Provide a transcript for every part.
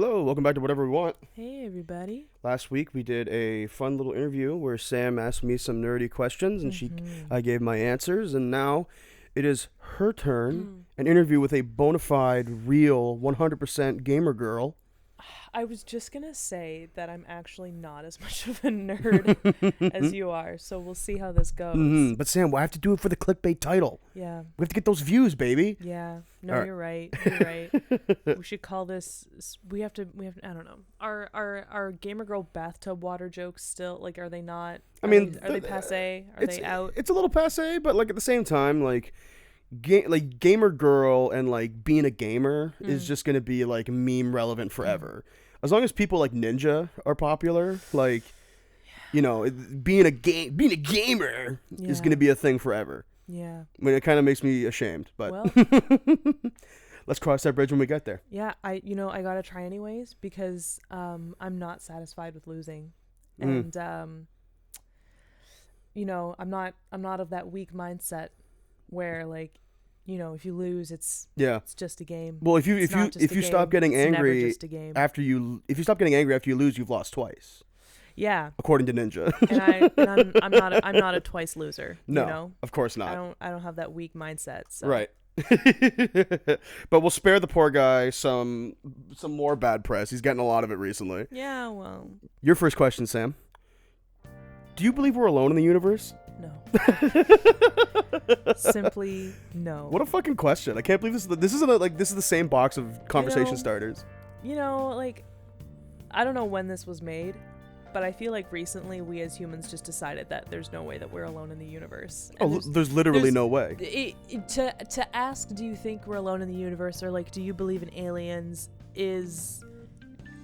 Hello, welcome back to Whatever We Want. Hey, everybody. Last week we did a fun little interview where Sam asked me some nerdy questions and I gave my answers, and now it is her turn. An interview with a bona fide, real, 100% gamer girl. I was just going to say that I'm actually not as much of a nerd as you are, so we'll see how this goes. But Sam, I have to do it for the clickbait title. Yeah. We have to get those views, baby. Yeah. No, All right. you're right. You're right. We should call this, we have to, I don't know. Are gamer girl bathtub water jokes still, like, are they not, I mean, are they passe? Are they out? It's a little passe, but like at the same time, like gamer girl and like being a gamer is just gonna be like meme relevant forever. As long as people like Ninja are popular, like being a gamer is gonna be a thing forever. Yeah. I mean, it kind of makes me ashamed, but Well, let's cross that bridge when we get there. yeah, I gotta try anyways because I'm not satisfied with losing, and I'm not of that weak mindset where like if you lose it's just a game. Well, if you stop getting angry after you lose, you've lost twice. Yeah, according to Ninja. and I'm not a twice loser. No, of course not. I don't have that weak mindset. So. Right. But we'll spare the poor guy some more bad press. He's getting a lot of it recently. Yeah, well. Your first question, Sam. Do you believe we're alone in the universe? No. Simply no. What a fucking question. I can't believe this is the same box of conversation starters. Like, I don't know when this was made, but I feel like recently we as humans just decided that there's no way that we're alone in the universe. And there's literally no way. To ask, do you think we're alone in the universe, or like, do you believe in aliens, is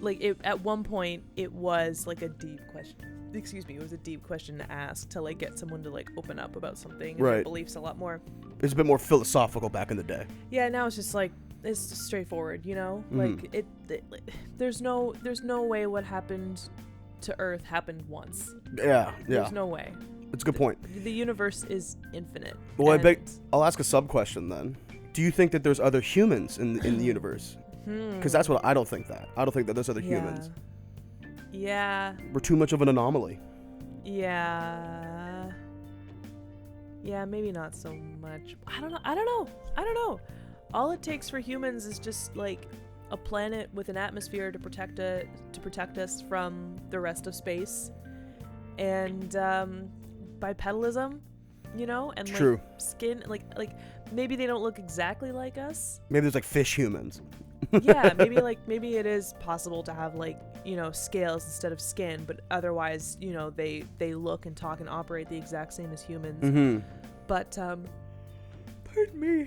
like, at one point it was like a deep question. Excuse me, it was a deep question to ask to like get someone to like open up about something and their beliefs a lot more. It was a bit more philosophical back in the day. Yeah, now it's just like, it's just straightforward, like there's no way what happened to Earth happened once. Yeah. There's no way. It's a good point. The universe is infinite. Well, I'll ask a sub question then. Do you think that there's other humans in the universe? Because that's what I don't think that. I don't think that there's other humans. Yeah. We're too much of an anomaly. Yeah. Yeah, maybe not so much. I don't know. All it takes for humans is just like a planet with an atmosphere to protect us from the rest of space, and bipedalism, and True. Like skin, like maybe they don't look exactly like us. Maybe there's like fish humans. Yeah, maybe it is possible to have like scales instead of skin, but otherwise they look and talk and operate the exact same as humans. But pardon me.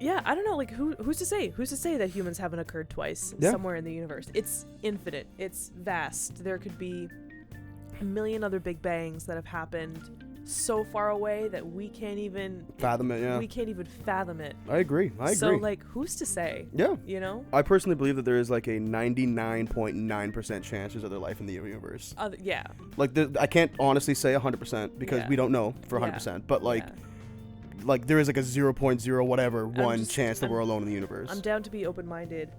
Yeah, I don't know, like who's to say that humans haven't occurred twice somewhere in the universe. It's infinite, it's vast. There could be a million other big bangs that have happened so far away that we can't even fathom it. Yeah, we can't even fathom it. I agree. So like, who's to say? Yeah, I personally believe that there is like a 99.9% chance there's other life in the universe. Yeah, like I can't honestly say 100% because we don't know for 100%, but like there is like a 0.0 whatever one chance that we're alone in the universe. I'm down to be open-minded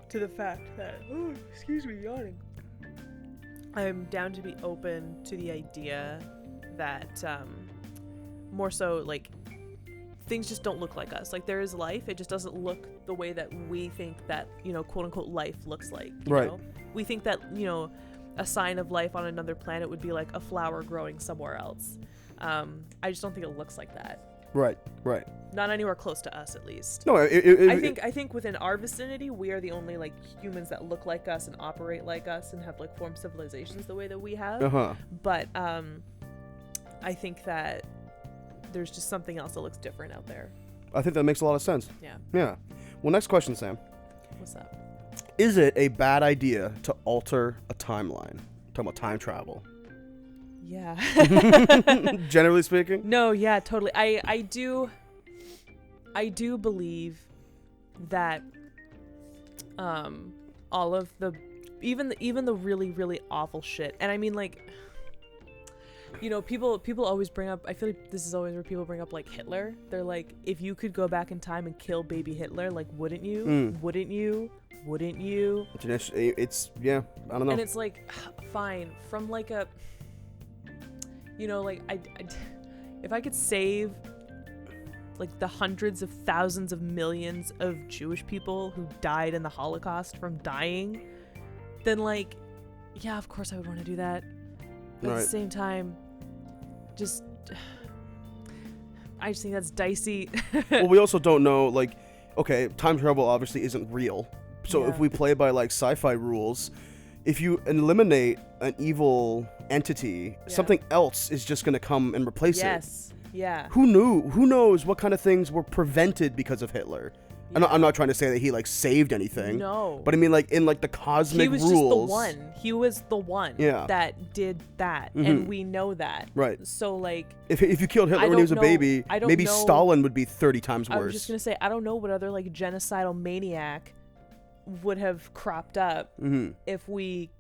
to the fact that excuse me, yawning. I'm down to be open to the idea that more so like things just don't look like us. Like, there is life, it just doesn't look the way that we think that quote unquote life looks like. You know? We think that a sign of life on another planet would be like a flower growing somewhere else. I just don't think it looks like that. Right. Not anywhere close to us, at least. No, I think within our vicinity, we are the only like humans that look like us and operate like us and have like formed civilizations the way that we have. But I think that there's just something else that looks different out there. I think that makes a lot of sense. Yeah. Well, next question, Sam. What's up? Is it a bad idea to alter a timeline? Talking about time travel. Yeah. Generally speaking? No, yeah, totally. I do believe that all of the even the really, really awful shit. And I mean, like, you know, people always bring up, I feel like this is always where people bring up like Hitler. They're like, if you could go back in time and kill baby Hitler, like, wouldn't you? Wouldn't you? Wouldn't you? It's yeah, I don't know. And it's like, fine, from like a, you know, like I if I could save like the hundreds of thousands of millions of Jewish people who died in the Holocaust from dying, then like, yeah, of course I would want to do that. But at the same time, just I just think that's dicey. Well, we also don't know, like, okay, time travel obviously isn't real. So if we play by like sci-fi rules, if you eliminate an evil entity, something else is just going to come and replace it. Yes. Yeah. Who knew? Who knows what kind of things were prevented because of Hitler? Yeah. I'm not trying to say that he like saved anything. No. But I mean, like, in like the cosmic rules. He was just the one. He was the one that did that. And we know that. Right. So like, if you killed Hitler when he was a baby, maybe Stalin would be 30 times worse. I was just going to say, I don't know what other like genocidal maniac would have cropped up if we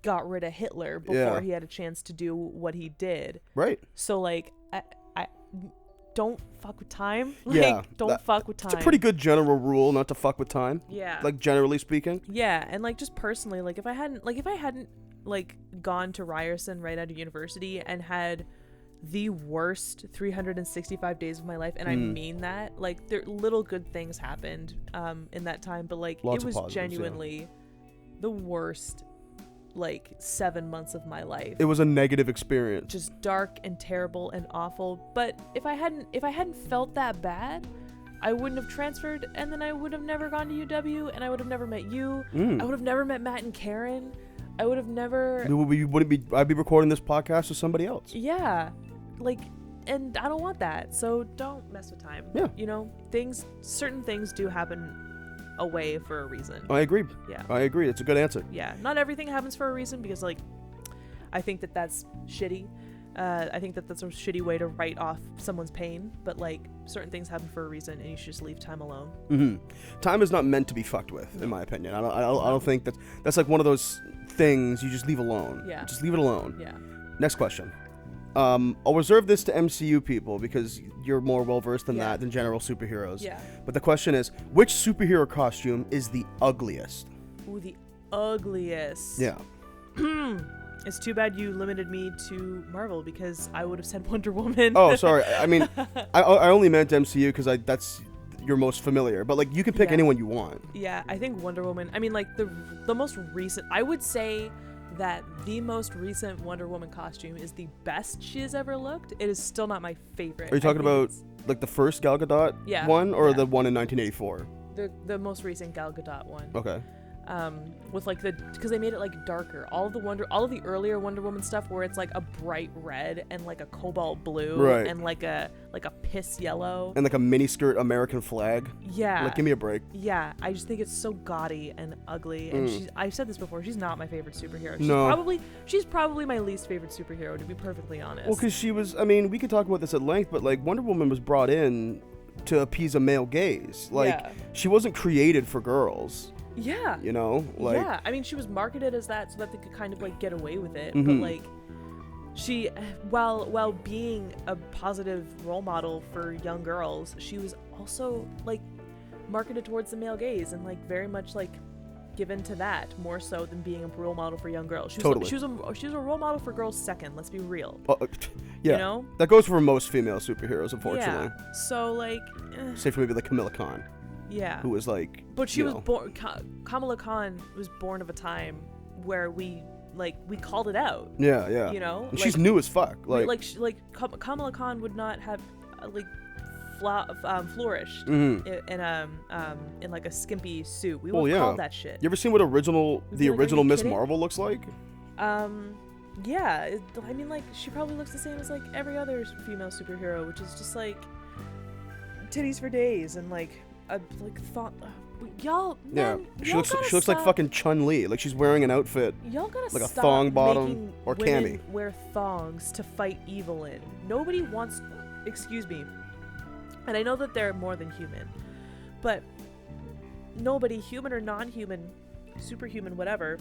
got rid of Hitler before he had a chance to do what he did. Right. So like, I don't fuck with time. Like, don't fuck with time. It's a pretty good general rule not to fuck with time. Yeah. Like, generally speaking. Yeah, and like just personally, like if I hadn't gone to Ryerson right out of university and had the worst 365 days of my life, and I mean that, like, there little good things happened in that time, but like it was genuinely the worst like 7 months of my life. It was a negative experience, just dark and terrible and awful. But if I hadn't felt that bad, I wouldn't have transferred, and then I would have never gone to UW, and I would have never met you. I would have never met Matt and Karen. I would have never. I'd be recording this podcast with somebody else. Yeah, like, and I don't want that. So don't mess with time. Yeah. You know, certain things do happen away for a reason. I agree. Yeah. I agree. It's a good answer. Yeah. Not everything happens for a reason, because like, I think that's shitty. I think that's a shitty way to write off someone's pain, but like, certain things happen for a reason, and you should just leave time alone. Time is not meant to be fucked with, in my opinion. I don't think that's like one of those things you just leave alone. Yeah. Just leave it alone. Yeah. Next question. I'll reserve this to MCU people because you're more well-versed than that than general superheroes. Yeah. But the question is, which superhero costume is the ugliest? Ooh, the ugliest. Yeah. It's too bad you limited me to Marvel, because I would have said Wonder Woman. Oh, sorry. I mean, I only meant MCU because that's your most familiar. But like, you can pick anyone you want. Yeah, I think Wonder Woman. I mean, like the most recent. I would say that the most recent Wonder Woman costume is the best she has ever looked. It is still not my favorite. Are you talking about like the first Gal Gadot one, or the one in 1984? The most recent Gal Gadot one. Okay. With like because they made it like darker. All of the earlier Wonder Woman stuff where it's like a bright red and like a cobalt blue and like a piss yellow and like a miniskirt American flag. Yeah. Like, give me a break. Yeah, I just think it's so gaudy and ugly. And I've said this before, she's not my favorite superhero. She's probably my least favorite superhero, to be perfectly honest. Well, because she was, I mean, we could talk about this at length, but like, Wonder Woman was brought in to appease a male gaze. Like, she wasn't created for girls. Yeah. You know? Like, yeah. I mean, she was marketed as that so that they could kind of like get away with it. But like, she, while being a positive role model for young girls, she was also like marketed towards the male gaze and like very much like given to that more so than being a role model for young girls. She was a role model for girls second. Let's be real. Yeah. You know? That goes for most female superheroes, unfortunately. Yeah. So like, say for maybe like Kamala Khan. Yeah. Who was like, but she was born. Kamala Khan was born of a time where we called it out. Yeah, yeah. You know, and she's new as fuck. Kamala Khan would not have flourished in like a skimpy suit. We would have called that shit. You ever seen what the original Miss Marvel looks like? Yeah. I mean, like, she probably looks the same as like every other female superhero, which is just like titties for days and like thought. Y'all, man, she looks like fucking Chun-Li. Like, she's wearing an outfit. Y'all gotta like a stop thong bottom or cami. Wear thongs to fight evil in. Nobody wants. Excuse me. And I know that they're more than human, but nobody, human or non-human, superhuman, whatever,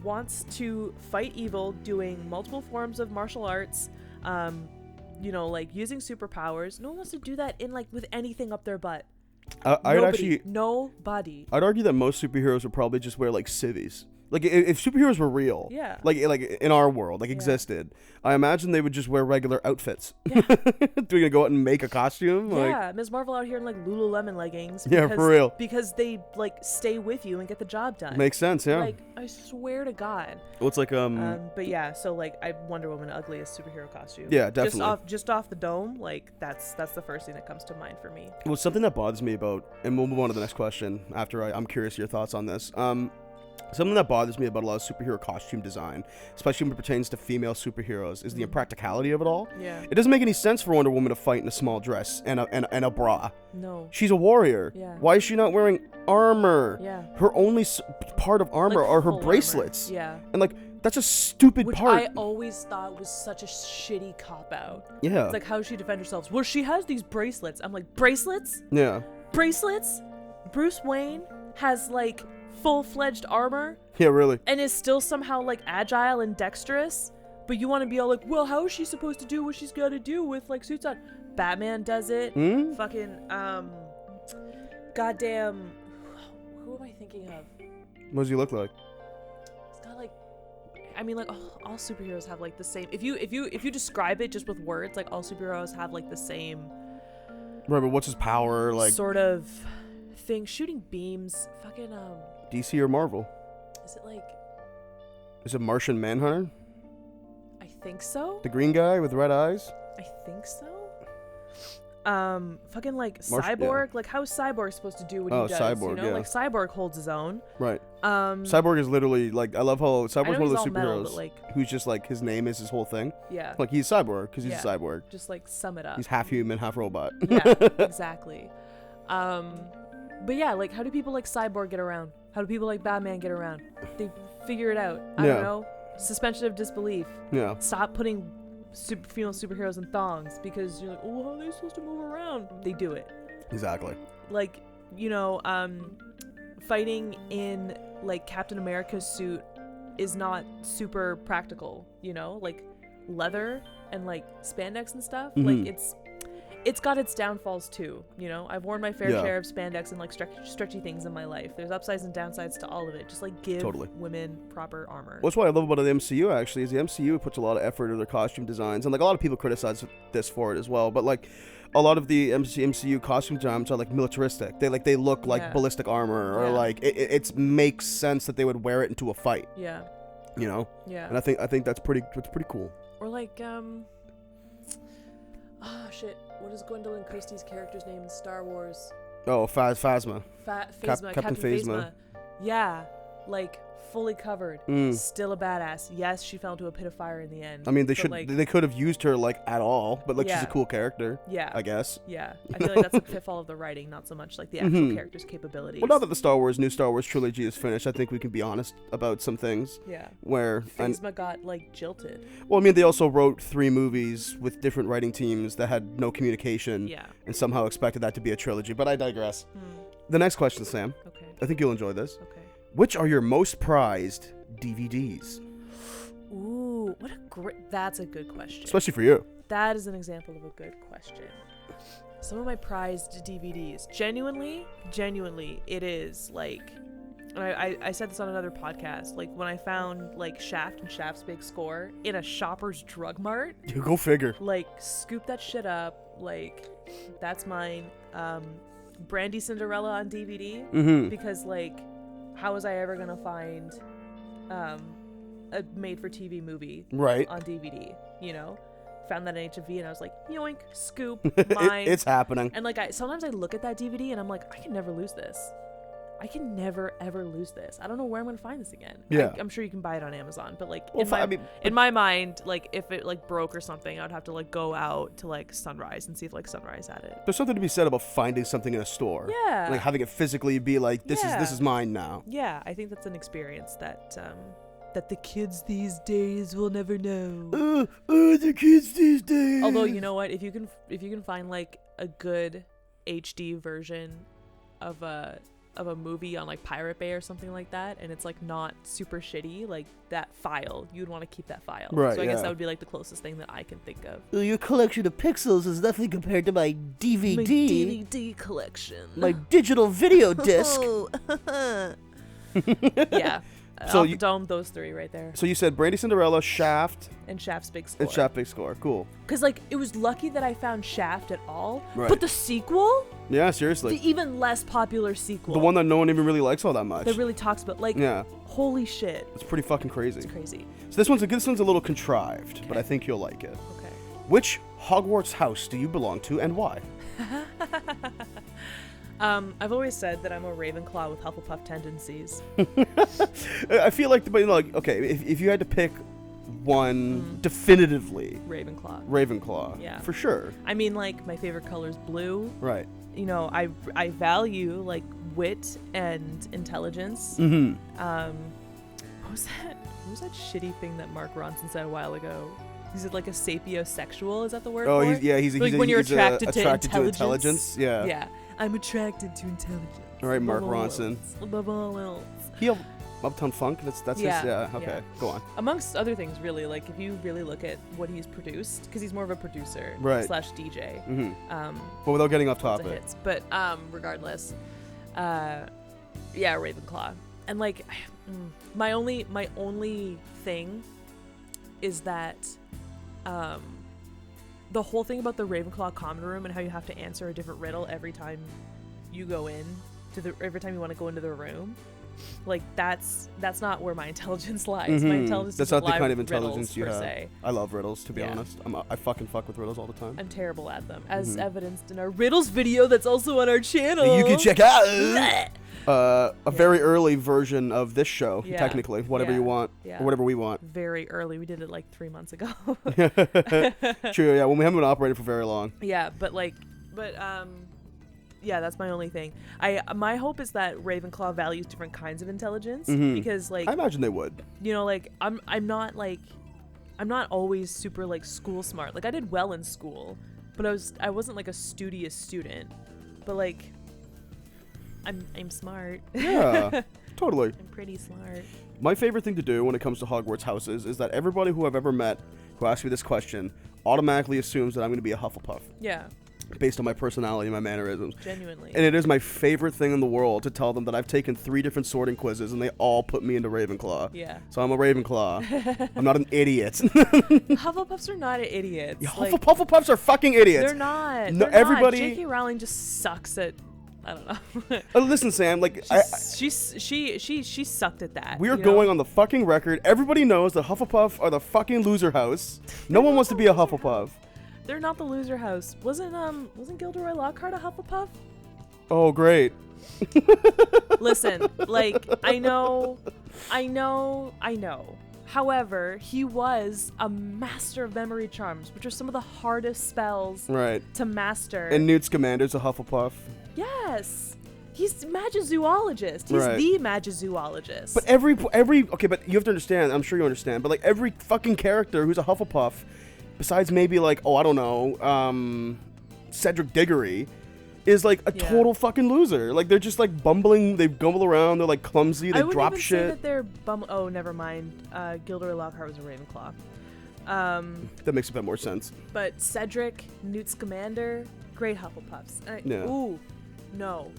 wants to fight evil doing multiple forms of martial arts, like using superpowers. No one wants to do that in like with anything up their butt. Nobody. I'd argue that most superheroes would probably just wear like civvies. Like if superheroes were real, yeah, like in our world, like existed, I imagine they would just wear regular outfits. Yeah. Do we gonna go out and make a costume? Yeah, Ms. Marvel out here in like Lululemon leggings. Yeah, for real. Because they like stay with you and get the job done. Makes sense, yeah. Like I swear to God. Well, it's like But yeah, so like I Wonder Woman ugliest superhero costume. Yeah, definitely. Just off the dome, like that's the first thing that comes to mind for me. Well, something that bothers me about, and we'll move on to the next question after I'm curious your thoughts on this. Something that bothers me about a lot of superhero costume design, especially when it pertains to female superheroes, is the impracticality of it all. Yeah. It doesn't make any sense for Wonder Woman to fight in a small dress and a bra. No. She's a warrior. Yeah. Why is she not wearing armor? Yeah. Her only part of armor Like are her full bracelets. armor. Yeah. And like that's a stupid Which part. I always thought was such a shitty cop out. Yeah. It's like, how does she defend herself? Well, she has these bracelets. I'm like, bracelets? Yeah. Bracelets? Bruce Wayne has like full-fledged armor. Yeah, really. And is still somehow like agile and dexterous, but you want to be all like, well, how is she supposed to do what she's got to do with like suits on? Batman does it. Fucking goddamn, who am I thinking of? What does he look like? It's got like, I mean, like all superheroes have like the same. If you describe it just with words, like all superheroes have like the same. Right, but what's his power like? Sort of thing, shooting beams. Fucking DC or Marvel? Is it like? Is it Martian Manhunter? I think so. The green guy with red eyes? I think so. Fucking like Cyborg. Yeah. Like how is Cyborg supposed to do what he does? Cyborg, you know, yeah. like Cyborg holds his own. Right. Cyborg is literally like, I love how Cyborg's one of those superheroes metal, like, who's just like his name is his whole thing. Yeah. Like he's Cyborg because he's a cyborg. Just like sum it up. He's half human, half robot. Yeah, exactly. But yeah, like how do people like Cyborg get around? How do people like Batman get around? They figure it out. I don't know. Suspension of disbelief. Yeah. Stop putting female superheroes in thongs because you're like, oh, how are they supposed to move around? They do it. Exactly. Like, fighting in like Captain America's suit is not super practical, like leather and like spandex and stuff. Like it's got its downfalls too, I've worn my fair share of spandex and like stretchy things in my life. There's upsides and downsides to all of it. Just like give women proper armor. What's what I love about the MCU actually is the MCU puts a lot of effort into their costume designs, and like a lot of people criticize this for it as well, but like a lot of the MCU costume designs are like militaristic. They look like ballistic armor, or like it makes sense that they would wear it into a fight. Yeah. Yeah. And I think that's pretty cool. Or like shit. What is Gwendolyn Christie's character's name in Star Wars? Oh, Phasma. Captain Phasma. Yeah, like fully covered. Still a badass. Yes, she fell into a pit of fire in the end. I mean, they could have used her like at all, but like she's a cool character. Yeah, I guess. Yeah, I feel like that's a pitfall of the writing, not so much like the actual character's capabilities. Well, now that the new Star Wars trilogy is finished, I think we can be honest about some things. Yeah. Where Phasma got like jilted. Well, I mean, they also wrote 3 movies with different writing teams that had no communication. Yeah. And somehow expected that to be a trilogy, but I digress. The next question, Sam. Okay. I think you'll enjoy this. Okay. Which are your most prized DVDs? Ooh, that's a good question. Especially for you. That is an example of a good question. Some of my prized DVDs. Genuinely, it is like, and I said this on another podcast, like when I found like Shaft and Shaft's Big Score in a Shoppers Drug Mart. You go figure. Like, scoop that shit up. Like, that's mine. Brandy Cinderella on DVD. Because like, how was I ever gonna find a made-for-TV movie on DVD? Found that in HFV and I was like, yoink, scoop, mine. It's happening. And like, sometimes I look at that DVD and I'm like, I can never lose this. I can never ever lose this. I don't know where I'm gonna find this again. Yeah. I'm sure you can buy it on Amazon, but like in my mind, like if it like broke or something, I would have to like go out to like Sunrise and see if like Sunrise had it. There's something to be said about finding something in a store. Yeah. Like having it physically be like, this is mine now. Yeah, I think that's an experience that the kids these days will never know. The kids these days. Although, you know what, if you can find like a good HD version of a movie on like Pirate Bay or something like that, and it's like not super shitty, like that file, you'd want to keep that file. Right, so I guess yeah. that would be like the closest thing that I can think of. Well, your collection of pixels is nothing compared to my DVD. My DVD collection. My digital video disc. Yeah. So Off the dome, those three right there. So you said Brandy Cinderella, Shaft, And Shaft's big score. and Shaft Big Score. Cool. Because, like, it was lucky that I found Shaft at all. Right. But the sequel? Yeah, seriously. The even less popular sequel. The one that no one even really likes all that much. that really talks about, like, Yeah, holy shit. it's pretty fucking crazy. It's crazy. So this one's a little contrived, but I think you'll like it. Okay. Which Hogwarts house do you belong to, and why? I've always said that I'm a Ravenclaw with Hufflepuff tendencies. I feel like, but like, okay, if you had to pick one definitively, Ravenclaw. Ravenclaw. Yeah. For sure. I mean, like, my favorite color is blue. Right. You know, I value, like, wit and intelligence. Mm-hmm. What was that shitty thing that Mark Ronson said a while ago? Is it like a sapiosexual? Is that the word Oh, for he's like when you're he's, attracted to intelligence. Yeah. Yeah. I'm attracted to intelligence. All right, Mark Above all Ronson. else. Above all else. He Uptown Funk. That's Yeah, his. Yeah. Okay. yeah. Go on. Amongst other things, really, like if you really look at what he's produced, because he's more of a producer Right. slash DJ. Mm-hmm. But without getting off Lots of topic. hits. But regardless, yeah, Ravenclaw. And like, my only thing is that, the whole thing about the Ravenclaw common room and how you have to answer a different riddle every time you go in every time you want to go into the room, like that's not where my intelligence lies. My intelligence That's doesn't not the lie kind of with intelligence riddles, you per have. se. I love riddles, to be Yeah. honest. I fucking fuck with riddles all the time. I'm terrible at them, as evidenced in our riddles video that's also on our channel. You can check out a very early version of this show, Yeah. technically. Whatever Yeah. you want, Yeah. or whatever we want. Very early. We did it like 3 months ago. True, yeah. When we haven't been operating for very long. Yeah, but yeah, that's my only thing. My hope is that Ravenclaw values different kinds of intelligence because, like, I imagine they would. you know, like I'm not always super like school smart. Like I did well in school, but I wasn't like a studious student. But like I'm smart. Yeah, totally. I'm pretty smart. My favorite thing to do when it comes to Hogwarts houses is that everybody who I've ever met who asks me this question automatically assumes that I'm going to be a Hufflepuff Yeah, based on my personality and my mannerisms. genuinely. And it is my favorite thing in the world to tell them that I've taken 3 different sorting quizzes and they all put me into Ravenclaw. Yeah. So I'm a Ravenclaw. I'm not an idiot. Hufflepuffs are not idiots. Yeah, Like, Hufflepuffs are fucking idiots. they're not. No, They're everybody- not. J.K. Rowling just sucks at. I don't know. Listen, Sam, like she sucked at that. we are you know? going on the fucking record. Everybody knows that Hufflepuff are the fucking loser house. No one wants to be a Hufflepuff. They're not the loser house. Wasn't Gilderoy Lockhart a Hufflepuff? Oh, great. Listen, like I know. However, he was a master of memory charms, which are some of the hardest spells Right. to master. And Newt Scamander's a Hufflepuff. Yes. He's a magizoologist. He's Right. the magizoologist. But every okay, but you have to understand. I'm sure you understand. But like every fucking character who's a Hufflepuff, besides maybe like I don't know, Cedric Diggory, is like a Yeah. total fucking loser. Like they're just like bumbling. They gumble around. They're like clumsy. They I wouldn't drop even say shit. that they're Oh, never mind. Gilderoy Lockhart was a Ravenclaw. That makes a bit more sense. But Cedric, Newt Scamander, great Hufflepuffs. Yeah. Ooh, no.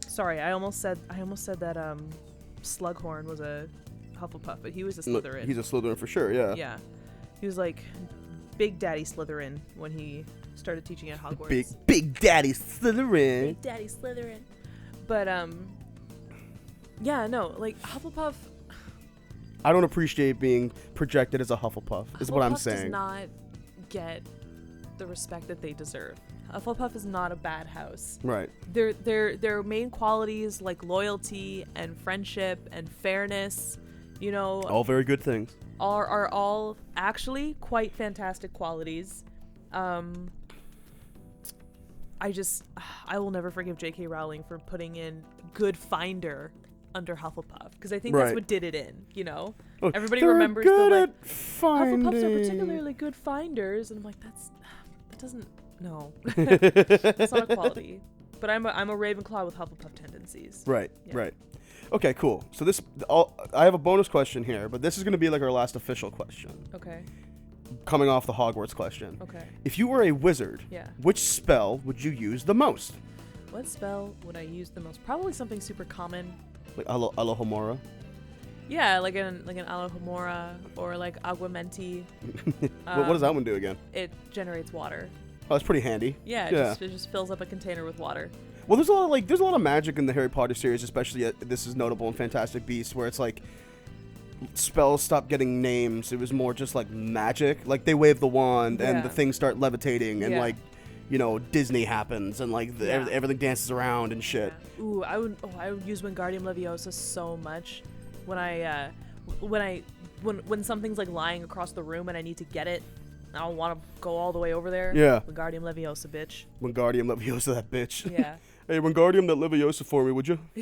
Sorry, I almost said that Slughorn was a Hufflepuff, but he was a Slytherin. He's a Slytherin for sure. Yeah. Yeah, he was like Big Daddy Slytherin when he started teaching at Hogwarts. Big Daddy Slytherin. Big Daddy Slytherin. But yeah, no, like Hufflepuff. I don't appreciate being projected as a Hufflepuff. Is what I'm Hufflepuff saying. does not get the respect that they deserve. Hufflepuff is not a bad house. Right. Their main qualities like loyalty and friendship and fairness, you know, All very good things. are all actually quite fantastic qualities. I will never forgive J.K. Rowling for putting in good finder under Hufflepuff because I think that's Right. what did it in, you know. Oh, Everybody they're remembers good the like at finding. Hufflepuffs are particularly good finders, and I'm like, that doesn't no, that's not a quality. But I'm a Ravenclaw with Hufflepuff tendencies. Right, Yeah. right. Okay, cool. So I have a bonus question here, but this is going to be like our last official question. Okay. Coming off the Hogwarts question. Okay. If you were a wizard, Yeah. which spell would you use the most? What spell would I use the most? Probably something super common. Like Alohomora? Yeah, like an Alohomora or like Aguamenti. What does that one do again? It generates water. Oh, that's pretty handy. Yeah, Yeah. it just fills up a container with water. Well, there's a lot of magic in the Harry Potter series, especially this is notable in Fantastic Beasts, where it's like spells stop getting names. It was more just like magic. Like they wave the wand and Yeah. the things start levitating, and Yeah. like, Disney happens and like Yeah. everything dances around and shit. Yeah. Ooh, I would use Wingardium Leviosa so much when something's like lying across the room and I need to get it. I don't want to go all the way over there. Yeah. Wingardium Leviosa, bitch. Wingardium Leviosa, that bitch. Yeah. Hey, Wingardium that Leviosa for me, would you? I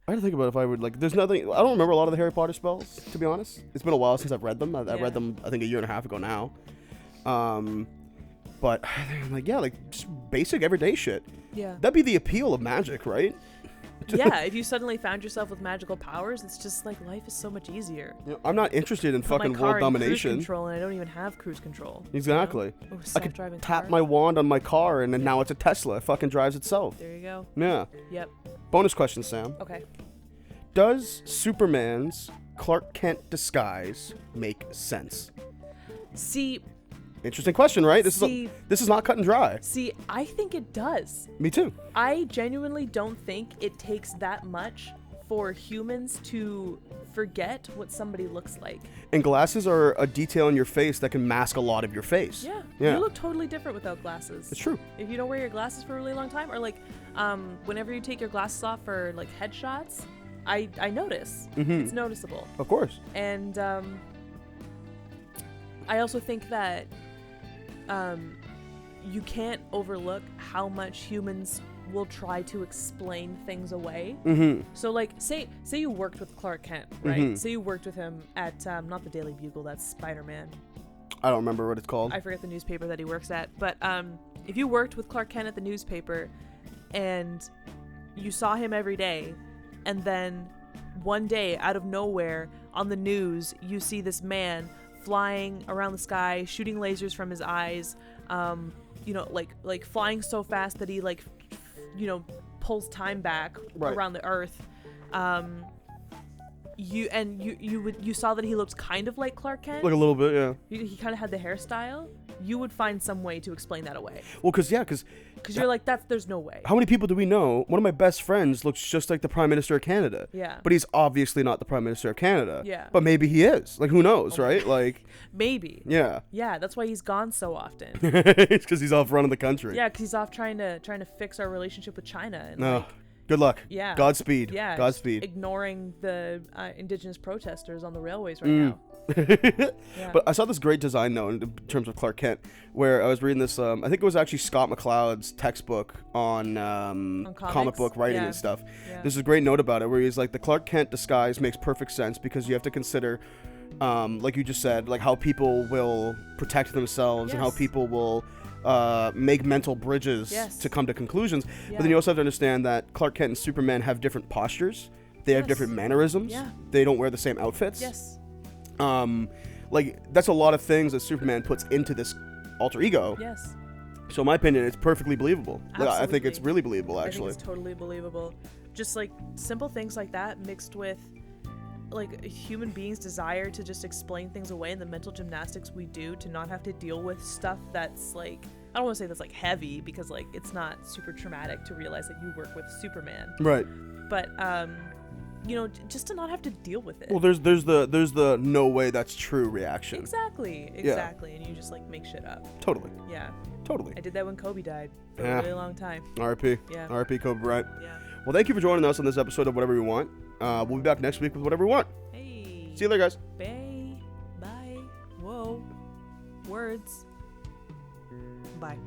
had to think about if I would there's nothing. I don't remember a lot of the Harry Potter spells, to be honest. It's been a while since I've read them. I Yeah. read them, I think, a year and a half ago now. But just basic everyday shit. Yeah. That'd be the appeal of magic, right? Yeah, if you suddenly found yourself with magical powers, it's just like life is so much easier. I'm not interested in Put fucking my car world in cruise domination. control, and I don't even have cruise control. Exactly. You know? Or I could self-driving tap car. my wand on my car, and then now it's a Tesla. It fucking drives itself. There you go. Yeah. Yep. Bonus question, Sam. Okay. Does Superman's Clark Kent disguise make sense? See, Interesting question, right? This is not cut and dry. I think it does. Me too. I genuinely don't think it takes that much for humans to forget what somebody looks like. And glasses are a detail in your face that can mask a lot of your face. Yeah. Yeah. You look totally different without glasses. It's true. If you don't wear your glasses for a really long time, or like whenever you take your glasses off for like headshots, I notice. Mhm. It's noticeable. Of course. And I also think that you can't overlook how much humans will try to explain things away. Mm-hmm. So like say you worked with Clark Kent, right? Mhm. Say you worked with him at not the Daily Bugle, that's Spider-Man. I don't remember what it's called. I forget the newspaper that he works at, but if you worked with Clark Kent at the newspaper and you saw him every day, and then one day out of nowhere on the news you see this man flying around the sky, shooting lasers from his eyes, like flying so fast that he pulls time back Right. around the earth. You saw that he looked kind of like Clark Kent. Like a little bit, yeah. He kind of had the hairstyle. You would find some way to explain that away, Well, because because you're like, there's no way. how many people do we know? One of my best friends looks just like the Prime Minister of Canada. Yeah. But he's obviously not the Prime Minister of Canada. Yeah. But maybe he is. Like, who knows, right? Like, Maybe. yeah. Yeah, that's why he's gone so often. It's because he's off running the country. Yeah, because he's off trying to fix our relationship with China and No. like, Good luck. yeah, Godspeed. yeah, just Godspeed. ignoring the indigenous protesters on the railways right Mm. now. Yeah. But I saw this great design note in terms of Clark Kent, where I was reading this. I think it was actually Scott McCloud's textbook on comic comics? book writing Yeah. and stuff. Yeah. There's a great note about it where he's like, the Clark Kent disguise makes perfect sense because you have to consider, like you just said, like how people will protect themselves and how Yes. people will make mental bridges Yes. to come to conclusions. Yeah. But then you also have to understand that Clark Kent and Superman have different postures. They have Yes. different mannerisms. Yeah. They don't wear the same outfits. Yes. Like that's a lot of things that Superman puts into this alter ego. Yes. So in my opinion, it's perfectly believable. Like, I think it's Absolutely. really believable, I actually. think it's totally believable. Just like simple things like that mixed with like a human being's desire to just explain things away and the mental gymnastics we do to not have to deal with stuff that's like, I don't want to say that's like heavy because like it's not super traumatic to realize that you work with Superman, Right. but just to not have to deal with it. Well, there's the no way that's true reaction. Exactly, and you just like make shit up. Totally. Yeah, Totally. I did that when Kobe died for Yeah. a really long time. R.I.P. Yeah. R.I.P. Kobe Bryant. Yeah. Well, thank you for joining us on this episode of Whatever We Want. We'll be back next week with Whatever We Want. Hey. See you later, guys. Bye. Bye. Whoa. Words. Bye.